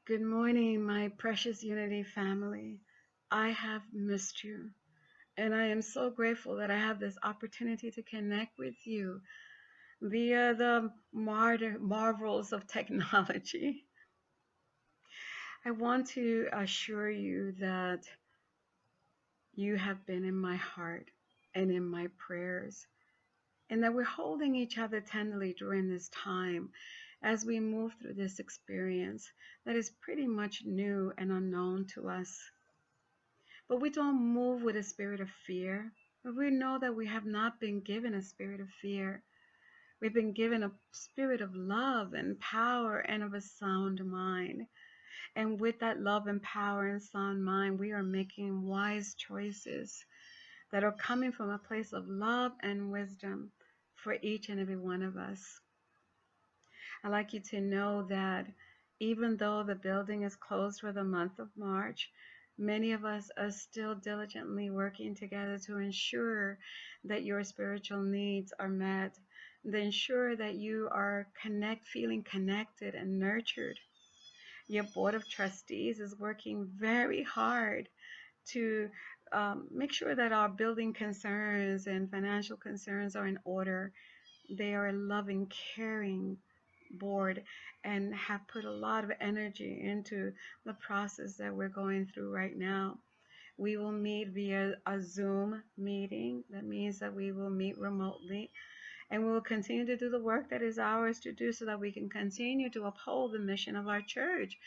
Good morning, my precious Unity family. I have missed you, and I am so grateful that I have this opportunity to connect with you via the marvels of technology. I want to assure you that you have been in my heart and in my prayers, and that we're holding each other tenderly during this time as we move through this experience that is pretty much new and unknown to us. But we don't move with a spirit of fear. But we know that we have not been given a spirit of fear. We've been given a spirit of love and power and of a sound mind. And with that love and power and sound mind, we are making wise choices that are coming from a place of love and wisdom for each and every one of us. I'd like you to know that even though the building is closed for the month of March, many of us are still diligently working together to ensure that your spiritual needs are met, to ensure that you are feeling connected and nurtured. Your board of trustees is working very hard to make sure that our building concerns and financial concerns are in order. They are a loving, caring board and have put a lot of energy into the process that we're going through right now. We will meet via a Zoom meeting. That means that we will meet remotely, and we will continue to do the work that is ours to do so that we can continue to uphold the mission of our church,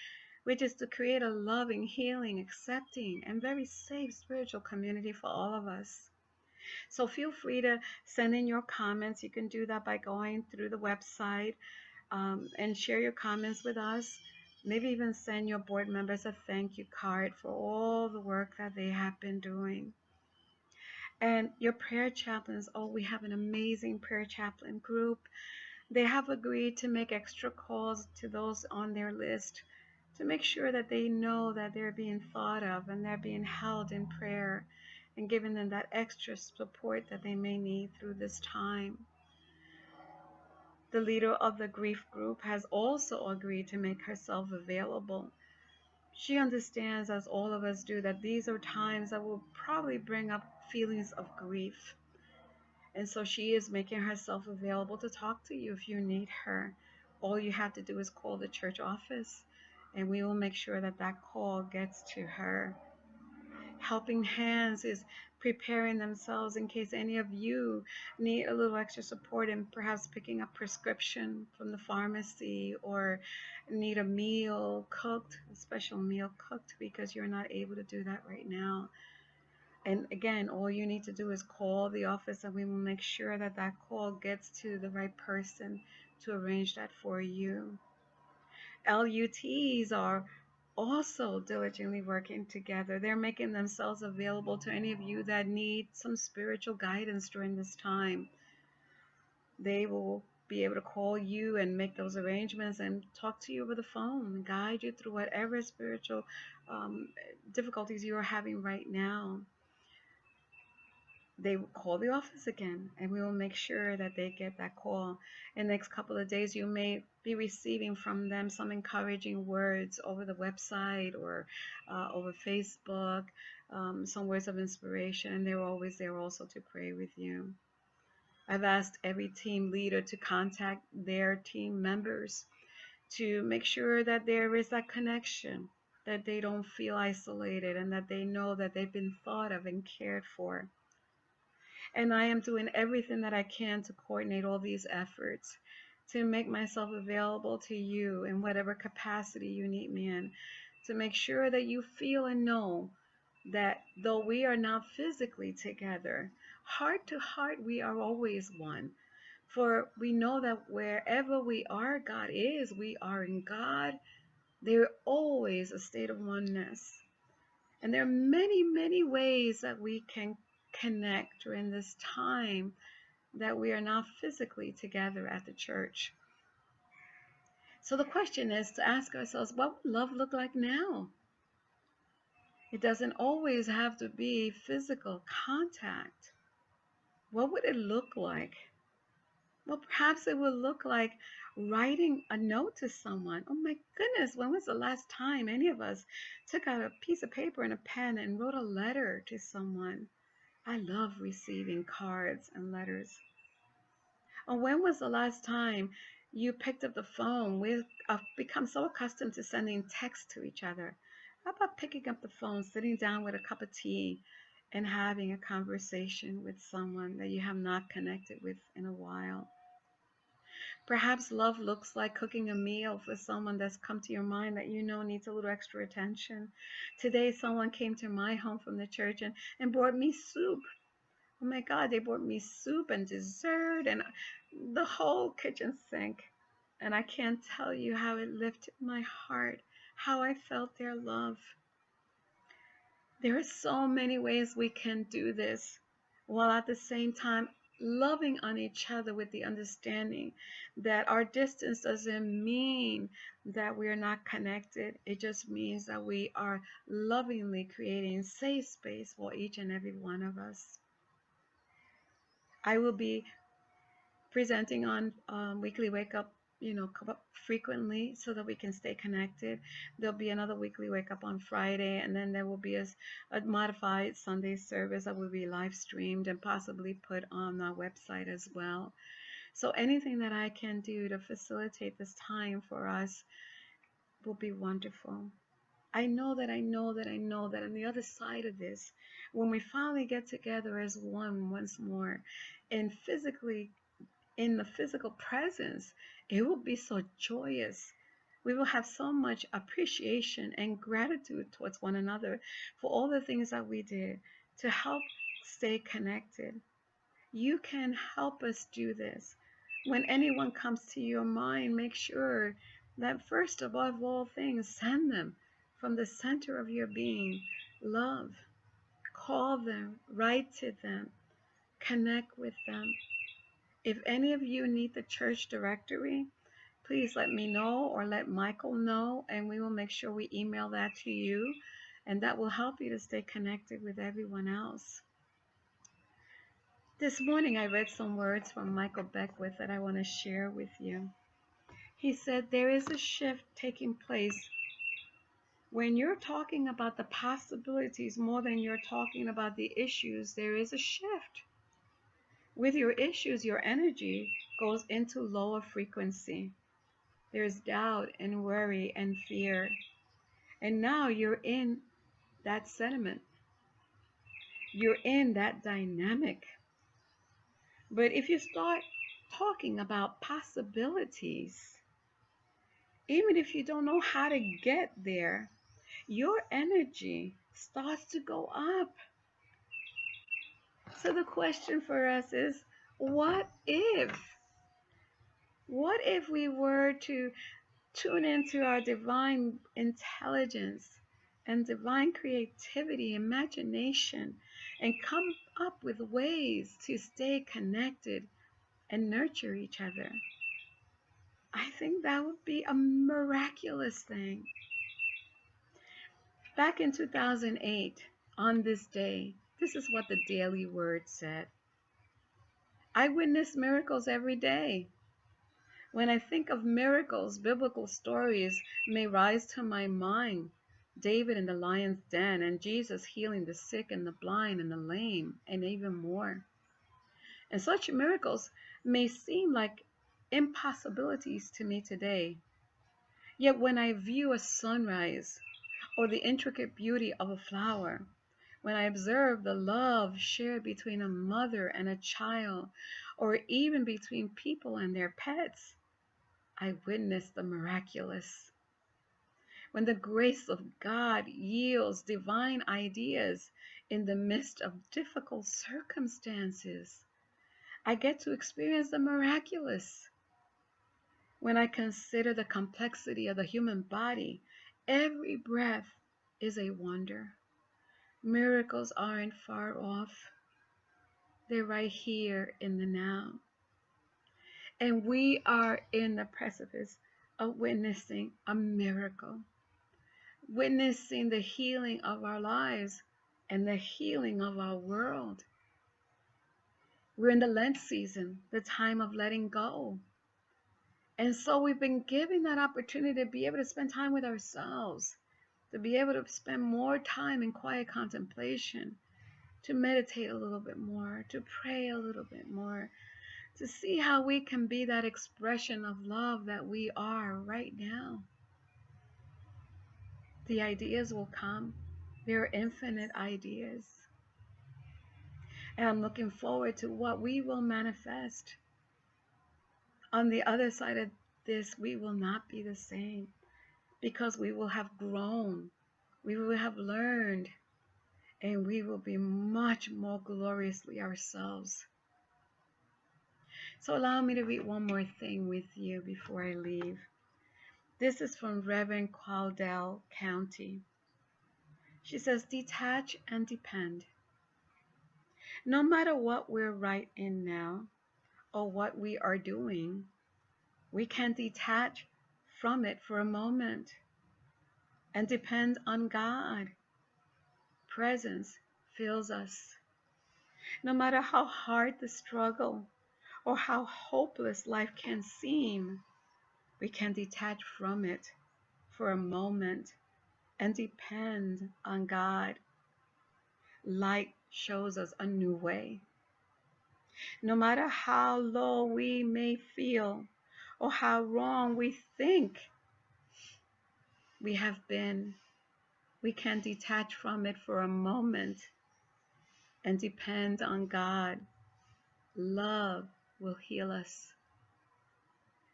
which is to create a loving, healing, accepting, and very safe spiritual community for all of us. So feel free to send in your comments. You can do that by going through the website and share your comments with us. Maybe even send your board members a thank you card for all the work that they have been doing. And your prayer chaplains, oh, we have an amazing prayer chaplain group. They have agreed to make extra calls to those on their list to make sure that they know that they're being thought of and they're being held in prayer and giving them that extra support that they may need through this time. The leader of the grief group has also agreed to make herself available. She understands, as all of us do, that these are times that will probably bring up feelings of grief. And so she is making herself available to talk to you if you need her. All you have to do is call the church office, and we will make sure that that call gets to her. Helping Hands is preparing themselves in case any of you need a little extra support in perhaps picking up prescription from the pharmacy or need a meal cooked, a special meal cooked because you're not able to do that right now. And again, all you need to do is call the office and we will make sure that that call gets to the right person to arrange that for you. LUTs are also diligently working together. They're making themselves available to any of you that need some spiritual guidance during this time. They will be able to call you and make those arrangements and talk to you over the phone, guide you through whatever spiritual difficulties you are having right now. They will call the office again, and we will make sure that they get that call. In the next couple of days, you may be receiving from them some encouraging words over the website or over Facebook, some words of inspiration, and they're always there also to pray with you. I've asked every team leader to contact their team members to make sure that there is that connection, that they don't feel isolated, and that they know that they've been thought of and cared for. And I am doing everything that I can to coordinate all these efforts, to make myself available to you in whatever capacity you need me in, to make sure that you feel and know that though we are not physically together, heart to heart, we are always one. For we know that wherever we are, God is, we are in God. There always a state of oneness. And there are many, many ways that we can connect during this time that we are not physically together at the church. So the question is to ask ourselves, what would love look like now? It doesn't always have to be physical contact. What would it look like? Well, perhaps it will look like writing a note to someone. Oh my goodness, when was the last time any of us took out a piece of paper and a pen and wrote a letter to someone? I love receiving cards and letters. Or when was the last time you picked up the phone? We've become so accustomed to sending texts to each other. How about picking up the phone, sitting down with a cup of tea, and having a conversation with someone that you have not connected with in a while? Perhaps love looks like cooking a meal for someone that's come to your mind that you know needs a little extra attention. Today, someone came to my home from the church and brought me soup. Oh my God, they brought me soup and dessert and the whole kitchen sink. And I can't tell you how it lifted my heart, how I felt their love. There are so many ways we can do this while at the same time loving on each other with the understanding that our distance doesn't mean that we are not connected. It just means that we are lovingly creating safe space for each and every one of us. I will be presenting on weekly wake up, come up frequently so that we can stay connected. There'll be another weekly wake up on Friday, and then there will be a modified Sunday service that will be live streamed and possibly put on our website as well. So anything that I can do to facilitate this time for us will be wonderful. I know that on the other side of this, when we finally get together as one once more and physically in the physical presence, it will be so joyous. We will have so much appreciation and gratitude towards one another for all the things that we did to help stay connected. You can help us do this. When anyone comes to your mind, make sure that first above all things, send them from the center of your being love. Call them, write to them, connect with them. If any of you need the church directory, please let me know or let Michael know, and we will make sure we email that to you, and that will help you to stay connected with everyone else. This morning I read some words from Michael Beckwith that I want to share with you. He said, there is a shift taking place when you're talking about the possibilities more than you're talking about the issues. There is a shift. With your issues, your energy goes into lower frequency. There's doubt and worry and fear. And now you're in that sediment. You're in that dynamic. But if you start talking about possibilities, even if you don't know how to get there, your energy starts to go up. So the question for us is, what if? What if we were to tune into our divine intelligence and divine creativity, imagination, and come up with ways to stay connected and nurture each other? I think that would be a miraculous thing. Back in 2008, on this day, this is what the Daily Word said. I witness miracles every day. When I think of miracles, biblical stories may rise to my mind. David in the lion's den, and Jesus healing the sick and the blind and the lame, and even more. And such miracles may seem like impossibilities to me today. Yet when I view a sunrise or the intricate beauty of a flower, when I observe the love shared between a mother and a child, or even between people and their pets, I witness the miraculous. When the grace of God yields divine ideas in the midst of difficult circumstances, I get to experience the miraculous. When I consider the complexity of the human body, every breath is a wonder. Miracles aren't far off. They're right here in the now. And we are in the precipice of witnessing a miracle, witnessing the healing of our lives and the healing of our world. We're in the Lent season, the time of letting go. And so we've been given that opportunity to be able to spend time with ourselves, to be able to spend more time in quiet contemplation, to meditate a little bit more, to pray a little bit more, to see how we can be that expression of love that we are right now. The ideas will come. There are infinite ideas. And I'm looking forward to what we will manifest. On the other side of this, we will not be the same because we will have grown, we will have learned, and we will be much more gloriously ourselves. So allow me to read one more thing with you before I leave. This is from Reverend Caldwell County. She says, detach and depend. No matter what we're right in now or what we are doing, we can detach from it for a moment and depend on God. Presence fills us. No matter how hard the struggle or how hopeless life can seem, we can detach from it for a moment and depend on God. Light shows us a new way. No matter how low we may feel or how wrong we think we have been, we can detach from it for a moment and depend on God. Love will heal us.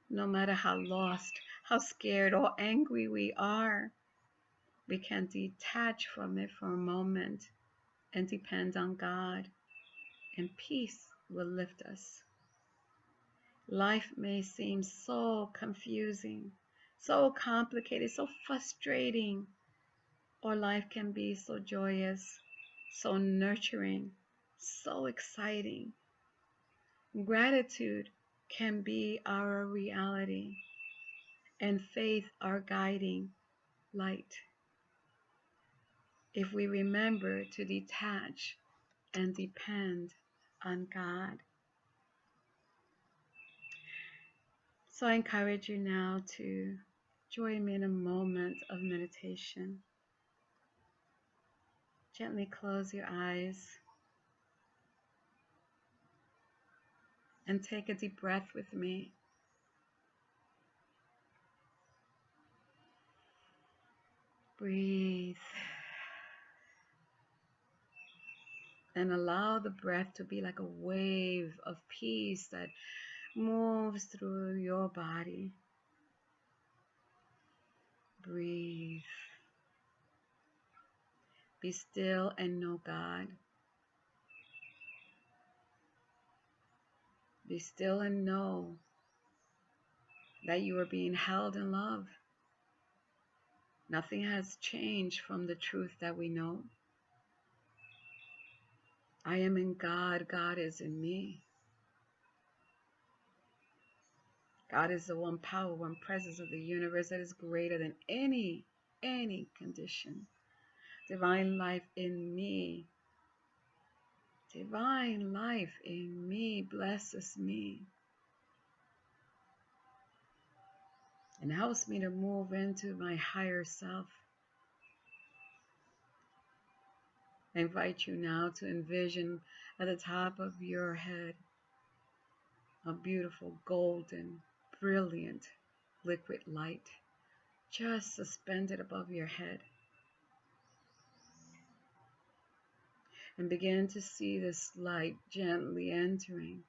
No matter how lost, how scared, or angry we are, we can detach from it for a moment and depend on God, and peace will lift us. Life may seem so confusing, so complicated, so frustrating, or life can be so joyous, so nurturing, so exciting. Gratitude can be our reality, and faith our guiding light. If we remember to detach and depend on God. So I encourage you now to join me in a moment of meditation. Gently close your eyes and take a deep breath with me. Breathe and allow the breath to be like a wave of peace that moves through your body. Breathe. Be still and know God. Be still and know that you are being held in love. Nothing has changed from the truth that we know. I am in God. God is in me. God is the one power, one presence of the universe that is greater than any condition. Divine life in me. Divine life in me blesses me and helps me to move into my higher self. I invite you now to envision at the top of your head a beautiful golden, brilliant liquid light just suspended above your head. And begin to see this light gently entering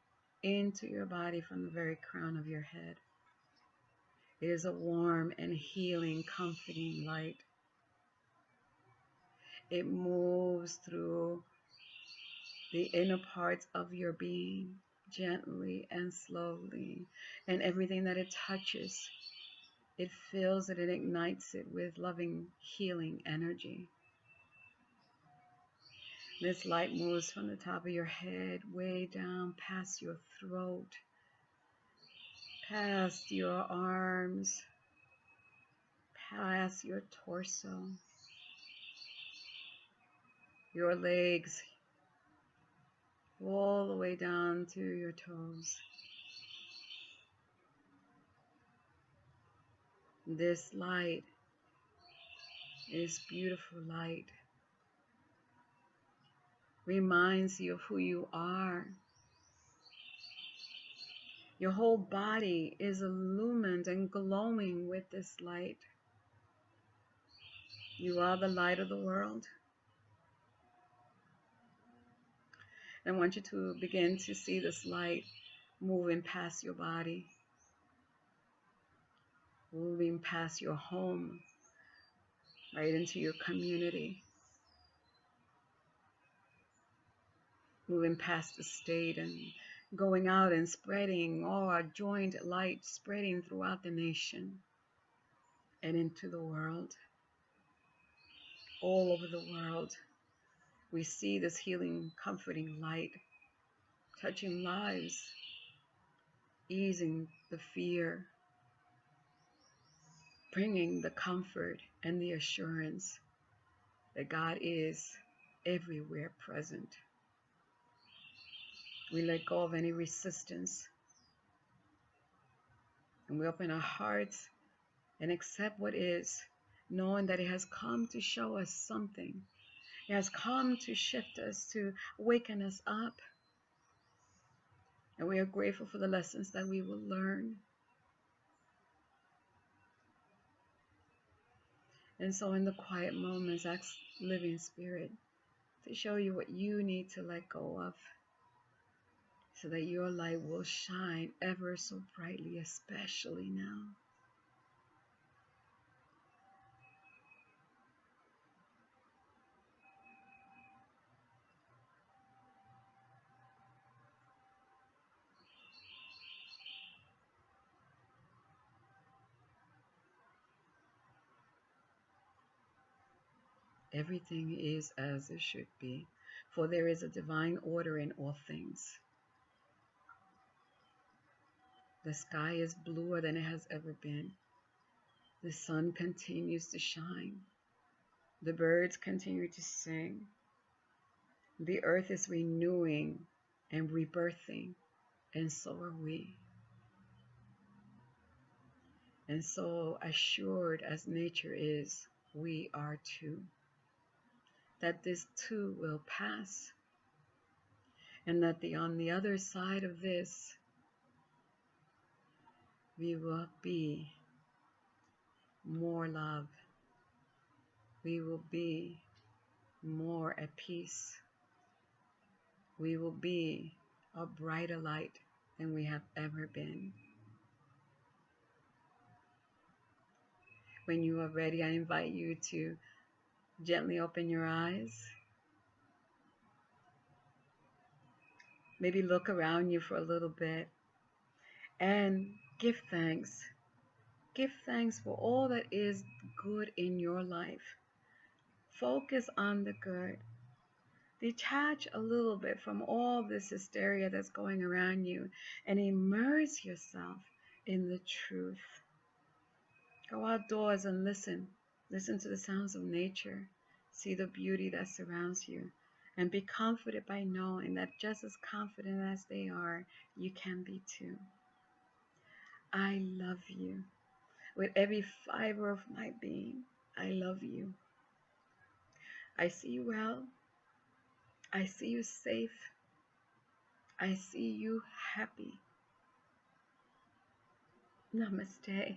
into your body from the very crown of your head. It is a warm and healing, comforting light. It moves through the inner parts of your being gently and slowly, and everything that it touches, it fills it and ignites it with loving, healing energy. This light moves from the top of your head way down past your throat, past your arms, past your torso, your legs, all the way down to your toes. This light is beautiful light. Reminds you of who you are. Your whole body is illumined and glowing with this light. You are the light of the world. I want you to begin to see this light moving past your body, moving past your home, right into your community, moving past the state and going out and spreading all our joint light, spreading throughout the nation and into the world. All over the world, we see this healing, comforting light, touching lives, easing the fear, bringing the comfort and the assurance that God is everywhere present. We let go of any resistance and we open our hearts and accept what is, knowing that it has come to show us something. It has come to shift us, to waken us up. And we are grateful for the lessons that we will learn. And so in the quiet moments, ask Living Spirit to show you what you need to let go of so that your light will shine ever so brightly, especially now. Everything is as it should be, for there is a divine order in all things. The sky is bluer than it has ever been. The sun continues to shine. The birds continue to sing. The earth is renewing and rebirthing, and so are we. And so assured as nature is, we are too. That this too will pass, and that on the other side of this, we will be more love. We will be more at peace. We will be a brighter light than we have ever been. When you are ready, I invite you to gently open your eyes. Maybe look around you for a little bit and give thanks. Give thanks for all that is good in your life. Focus on the good. Detach a little bit from all this hysteria that's going around you and immerse yourself in the truth. Go outdoors and listen. Listen to the sounds of nature. See the beauty that surrounds you. And be comforted by knowing that just as confident as they are, you can be too. I love you. With every fiber of my being, I love you. I see you well. I see you safe. I see you happy. Namaste.